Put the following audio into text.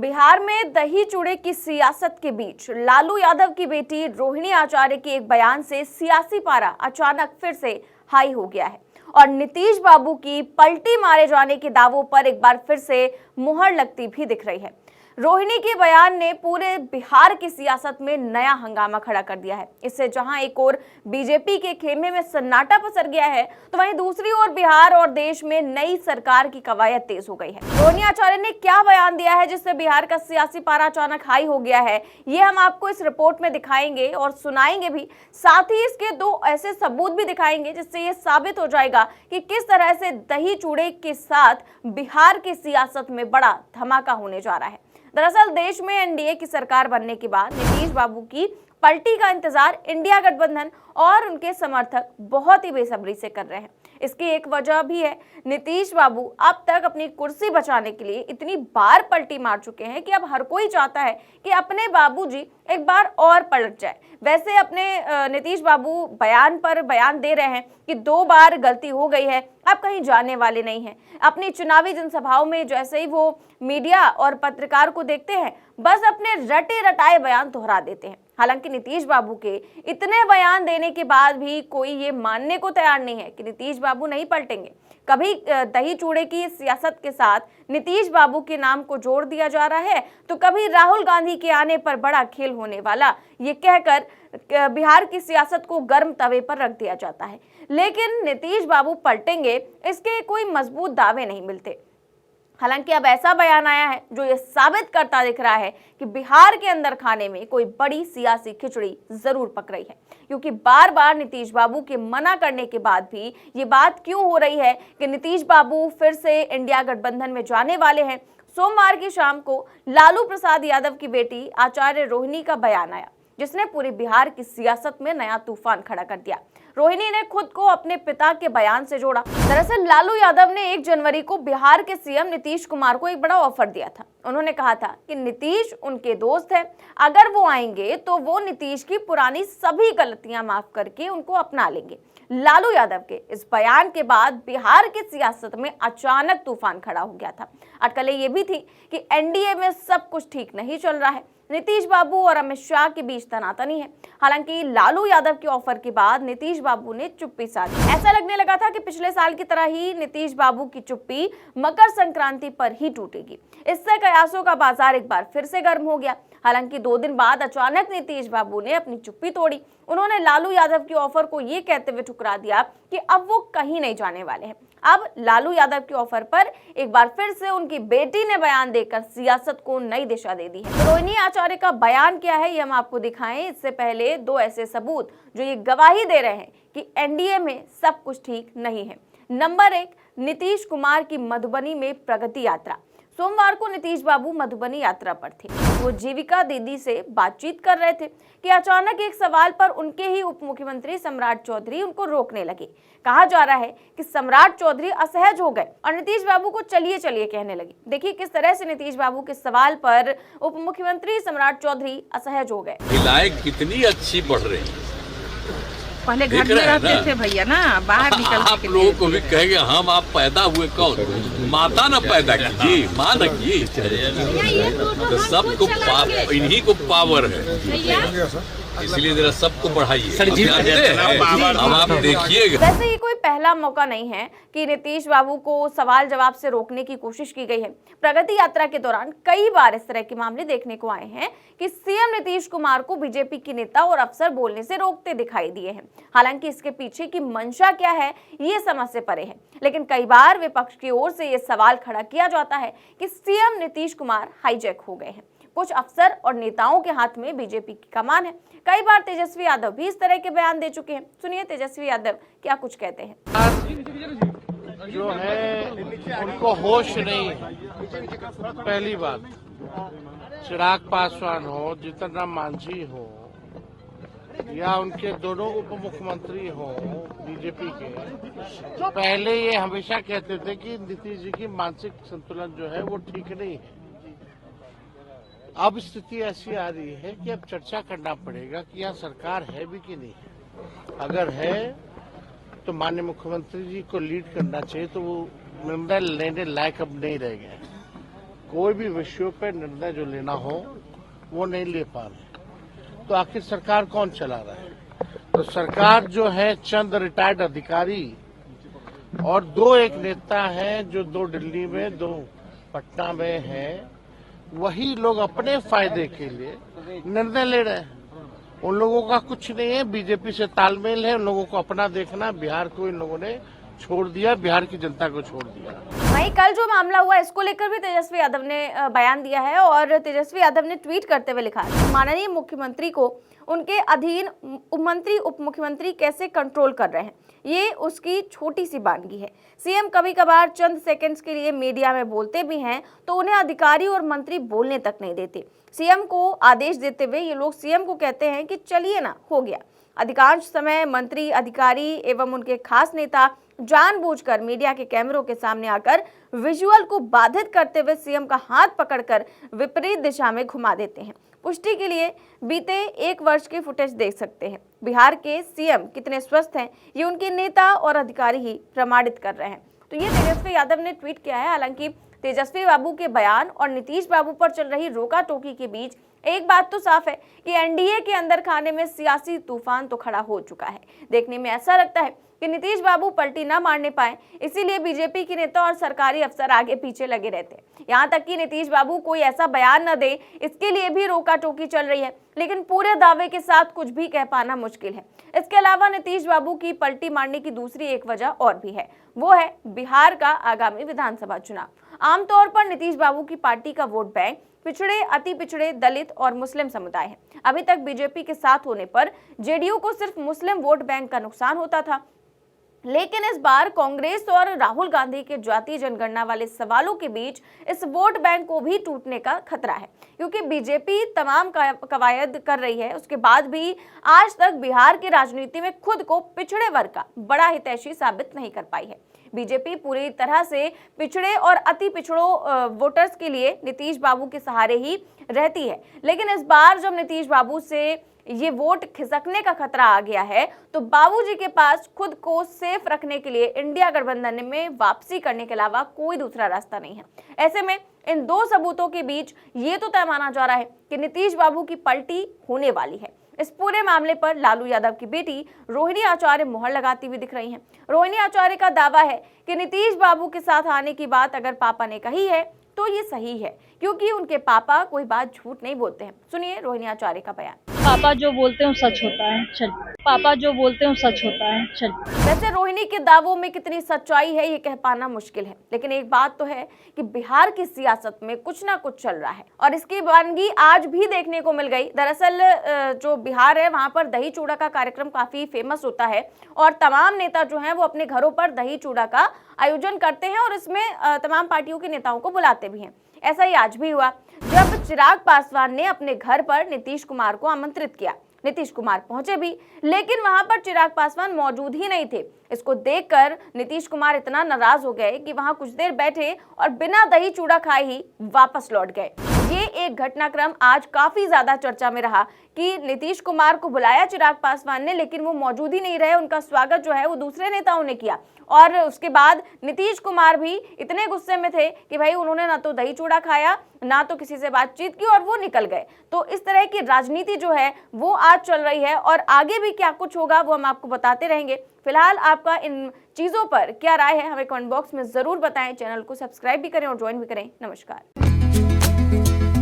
बिहार में दही चूड़े की सियासत के बीच लालू यादव की बेटी रोहिणी आचार्य के एक बयान से सियासी पारा अचानक फिर से हाई हो गया है और नीतीश बाबू की पलटी मारे जाने के दावों पर एक बार फिर से मुहर लगती भी दिख रही है। रोहिणी के बयान ने पूरे बिहार की सियासत में नया हंगामा खड़ा कर दिया है। इससे जहां एक ओर बीजेपी के खेमे में सन्नाटा पसर गया है, तो वहीं दूसरी ओर बिहार और देश में नई सरकार की कवायद तेज हो गई है। रोहिणी आचार्य ने क्या बयान दिया है जिससे बिहार का सियासी पारा अचानक हाई हो गया है, ये हम आपको इस रिपोर्ट में दिखाएंगे और सुनाएंगे भी। साथ ही इसके दो ऐसे सबूत भी दिखाएंगे जिससे ये साबित हो जाएगा कि किस तरह से दही चूड़े के साथ बिहार की सियासत में बड़ा धमाका होने जा रहा है। दरअसल देश में एनडीए की सरकार बनने के बाद नीतीश बाबू की पलटी का इंतजार इंडिया गठबंधन और उनके समर्थक बहुत ही बेसब्री से कर रहे हैं। इसकी एक वजह भी है, नीतीश बाबू अब तक अपनी कुर्सी बचाने के लिए इतनी बार पलटी मार चुके हैं कि अब हर कोई चाहता है कि अपने बाबूजी एक बार और पलट जाए। वैसे अपने नीतीश बाबू बयान पर बयान दे रहे हैं कि 2 बार गलती हो गई है, अब कहीं जाने वाले नहीं हैं। अपनी चुनावी जनसभाओं में जैसे ही वो मीडिया और पत्रकार को देखते हैं, बस अपने रटे रटाए बयान दोहरा देते हैं। हालांकि नीतीश बाबू के इतने बयान देने के बाद भी कोई ये मानने को तैयार नहीं है कि नीतीश बाबू नहीं पलटेंगे। कभी दही चूड़े की सियासत के साथ नीतीश बाबू के नाम को जोड़ दिया जा रहा है, तो कभी राहुल गांधी के आने पर बड़ा खेल होने वाला, ये कहकर बिहार की सियासत को गर्म तवे पर रख दिया जाता है। लेकिन नीतीश बाबू पलटेंगे, इसके कोई मजबूत दावे नहीं मिलते। हालांकि अब ऐसा बयान आया है जो ये साबित करता दिख रहा है कि बिहार के अंदर खाने में कोई बड़ी सियासी खिचड़ी जरूर पक रही है, क्योंकि बार बार नीतीश बाबू के मना करने के बाद भी ये बात क्यों हो रही है कि नीतीश बाबू फिर से इंडिया गठबंधन में जाने वाले हैं। सोमवार की शाम को लालू प्रसाद यादव की बेटी आचार्य रोहिणी का बयान आया, जिसने पूरे बिहार की सियासत में नया तूफान खड़ा कर दिया। रोहिणी ने खुद को अपने पिता के बयान से जोड़ा। दरअसल लालू यादव ने 1 जनवरी को बिहार के सीएम नीतीश कुमार को एक बड़ा ऑफर दिया था। उन्होंने कहा था कि नीतीश उनके दोस्त हैं, अगर वो आएंगे तो वो नीतीश की पुरानी सभी गलतियां माफ करके उनको अपना लेंगे। लालू यादव के इस बयान के बाद बिहार की सियासत में अचानक तूफान खड़ा हो गया था। अटकलें ये भी थी कि एनडीए में सब कुछ ठीक नहीं चल रहा है, नीतीश बाबू और अमित शाह के बीच तनातनी है। हालांकि लालू यादव के ऑफर के बाद नीतीश बाबू ने चुप्पी साधी। ऐसा लगने लगा था कि पिछले साल की तरह ही नीतीश बाबू की चुप्पी मकर संक्रांति पर ही टूटेगी। इससे कयासों का बाजार एक बार फिर से गर्म हो गया। हालांकि 2 दिन बाद अचानक नीतीश बाबू ने अपनी चुप्पी तोड़ी। उन्होंने लालू यादव के ऑफर को ये कहते हुए ठुकरा दिया कि अब वो कहीं नहीं जाने वाले हैं। अब लालू यादव के ऑफर पर एक बार फिर से उनकी बेटी ने बयान देकर सियासत को नई दिशा दे दी है। रोहिणी आचार्य का बयान क्या है, ये हम आपको दिखाएं। इससे पहले 2 ऐसे सबूत जो ये गवाही दे रहे हैं कि एनडीए में सब कुछ ठीक नहीं है। नंबर 1, नीतीश कुमार की मधुबनी में प्रगति यात्रा। सोमवार को नीतीश बाबू मधुबनी यात्रा पर थे। वो जीविका दीदी से बातचीत कर रहे थे कि अचानक एक सवाल पर उनके ही उप मुख्यमंत्री सम्राट चौधरी उनको रोकने लगे। कहा जा रहा है कि सम्राट चौधरी असहज हो गए और नीतीश बाबू को चलिए चलिए कहने लगे। देखिए किस तरह से नीतीश बाबू के सवाल पर उप मुख्यमंत्री सम्राट चौधरी असहज हो गए। इलायक कितनी अच्छी बढ़ रही है। पहले घर में रहते थे भैया ना, बाहर निकल आप लोगों को भी कहेंगे हम आप पैदा हुए कौन? माता न पैदा कीजिए, माँ न की। तो सबको इन्हीं को पावर है, इसलिए जरा सबको बढ़ाइए। अब आप देखिएगा। वैसे ये कोई पहला मौका नहीं है कि नीतीश बाबू को सवाल जवाब से रोकने की कोशिश की गई है। प्रगति यात्रा के दौरान कई बार इस तरह के मामले देखने को आए हैं कि सीएम नीतीश कुमार को बीजेपी के नेता और अफसर बोलने से रोकते दिखाई दिए हैं। हालांकि इसके पीछे की मंशा क्या है, ये समझ से परे है। लेकिन कई बार विपक्ष की ओर से ये सवाल खड़ा किया जाता है कि सीएम नीतीश कुमार हाईजैक हो गए हैं। कुछ अफसर और नेताओं के हाथ में बीजेपी की कमान है। कई बार तेजस्वी यादव भी इस तरह के बयान दे चुके हैं। सुनिए तेजस्वी यादव क्या कुछ कहते हैं। जो है उनको होश नहीं है। पहली बात, चिराग पासवान हो, जीतन राम मांझी हो या उनके दोनों उप मुख्यमंत्री हो बीजेपी के, पहले ये हमेशा कहते थे कि नीतीश जी की मानसिक संतुलन जो है वो ठीक नहीं है। अब स्थिति ऐसी आ रही है कि अब चर्चा करना पड़ेगा कि यहाँ सरकार है भी कि नहीं। अगर है तो माननीय मुख्यमंत्री जी को लीड करना चाहिए, तो वो निर्णय लेने लायक अब नहीं रह गए। कोई भी विषयों पे निर्णय जो लेना हो वो नहीं ले पा रहे, तो आखिर सरकार कौन चला रहा है? तो सरकार जो है चंद रिटायर्ड अधिकारी और 2 एक नेता हैं, जो 2 दिल्ली में 2 पटना में हैं, वही लोग अपने फायदे के लिए निर्णय ले रहे हैं। उन लोगों का कुछ नहीं है, बीजेपी से तालमेल है, उन लोगों को अपना देखना। बिहार को इन लोगों ने छोड़ दिया, बिहार की जनता को छोड़ दिया। वहीं कल जो मामला हुआ इसको लेकर भी तेजस्वी यादव ने बयान दिया है और तेजस्वी यादव ने ट्वीट करते हुए लिखा है, माननीय मुख्यमंत्री को उनके अधीन मंत्री उप मुख्यमंत्री कैसे कंट्रोल कर रहे हैं, ये उसकी छोटी सी बानगी है। सीएम कभी कभार चंद सेकंड्स के लिए मीडिया में बोलते भी हैं तो उन्हें अधिकारी और मंत्री बोलने तक नहीं देते। सीएम को आदेश देते हुए ये लोग सीएम को कहते हैं कि चलिए ना, हो गया। अधिकांश समय मंत्री, अधिकारी एवं उनके खास नेता जानबूझकर मीडिया के कैमरों के सामने आकर विजुअल को बाधित करते हुए सीएम का हाथ पकड़कर विपरीत दिशा में घुमा देते हैं। पुष्टि के लिए बीते 1 वर्ष की फुटेज देख सकते हैं। बिहार के सीएम कितने स्वस्थ हैं ये उनके नेता और अधिकारी ही प्रमाणित कर रहे हैं। तो ये तेजस्वी यादव ने ट्वीट किया है। हालांकि तेजस्वी बाबू के बयान और नीतीश बाबू पर चल रही रोका टोकी के बीच एक बात तो साफ है कि एनडीए के अंदर खाने में सियासी तूफान तो खड़ा हो चुका है। देखने में ऐसा लगता है कि नीतीश बाबू पलटी ना मारने पाए, इसीलिए बीजेपी के नेता और सरकारी अफसर आगे पीछे लगे रहते हैं। यहाँ तक कि नीतीश बाबू कोई ऐसा बयान न दे, इसके लिए भी रोका टोकी चल रही है। लेकिन पूरे दावे के साथ कुछ भी कह पाना मुश्किल है। इसके अलावा नीतीश बाबू की पलटी मारने की दूसरी एक वजह और भी है, वो है बिहार का आगामी विधानसभा चुनाव। आमतौर पर नीतीश बाबू की पार्टी का वोट बैंक पिछड़े, अति पिछड़े, दलित और मुस्लिम समुदाय है। अभी तक बीजेपी के साथ होने पर जेडीयू को सिर्फ मुस्लिम वोट बैंक का नुकसान होता था, लेकिन इस बार कांग्रेस और राहुल गांधी के जातीय जनगणना वाले सवालों के बीच इस वोट बैंक को भी टूटने का खतरा है, क्योंकि बीजेपी तमाम कवायद कर रही है, उसके बाद भी आज तक बिहार की राजनीति में खुद को पिछड़े वर्ग का बड़ा हितैषी साबित नहीं कर पाई है। बीजेपी पूरी तरह से पिछड़े और अति पिछड़ों वोटर्स के लिए नीतीश बाबू के सहारे ही रहती है। लेकिन इस बार जब नीतीश बाबू से ये वोट खिसकने का खतरा आ गया है, तो बाबूजी के पास खुद को सेफ रखने के लिए इंडिया गठबंधन में वापसी करने के अलावा कोई दूसरा रास्ता नहीं है। ऐसे में इन 2 सबूतों के बीच ये तो तय माना जा रहा है कि नीतीश बाबू की पलटी होने वाली है। इस पूरे मामले पर लालू यादव की बेटी रोहिणी आचार्य मुहर लगाती हुई दिख रही हैं। रोहिणी आचार्य का दावा है कि नीतीश बाबू के साथ आने की बात अगर पापा ने कही है तो ये सही है, क्योंकि उनके पापा कोई बात झूठ नहीं बोलते हैं। सुनिए रोहिणी आचार्य का बयान। पापा जो बोलते हैं सच होता है, चल पापा जो बोलते हैं सच होता है, चल। वैसे रोहिणी के दावों में कितनी सच्चाई है ये कह पाना मुश्किल है, लेकिन एक बात तो है कि बिहार की सियासत में कुछ ना कुछ चल रहा है और इसकी वानगी आज भी देखने को मिल गई। दरअसल जो बिहार है वहां पर दही चूड़ा का कार्यक्रम काफी फेमस होता है और तमाम नेता जो हैं वो अपने घरों पर दही चूड़ा का आयोजन करते हैं और इसमें तमाम पार्टियों के नेताओं को बुलाते भी हैं। ऐसा ही आज भी हुआ जब चिराग पासवान ने अपने घर पर नीतीश कुमार को आमंत्रित किया। नीतीश कुमार पहुंचे भी, लेकिन वहां पर चिराग पासवान मौजूद ही नहीं थे। इसको देखकर नीतीश कुमार इतना नाराज हो गए कि वहां कुछ देर बैठे और बिना दही चूड़ा खाए ही वापस लौट गए। ये एक घटनाक्रम आज काफी ज्यादा चर्चा में रहा कि नीतीश कुमार को बुलाया चिराग पासवान ने, लेकिन वो मौजूद ही नहीं रहे। उनका स्वागत जो है वो दूसरे नेताओं ने किया और उसके बाद नीतीश कुमार भी इतने गुस्से में थे कि भाई उन्होंने ना तो दही चूड़ा खाया, ना तो किसी से बातचीत की और वो निकल गए। तो इस तरह की राजनीति जो है वो आज चल रही है और आगे भी क्या कुछ होगा वो हम आपको बताते रहेंगे। फिलहाल आपका इन चीजों पर क्या राय है हमें कमेंट बॉक्स में जरूर बताएं। चैनल को सब्सक्राइब भी करें और ज्वाइन भी करें। नमस्कार।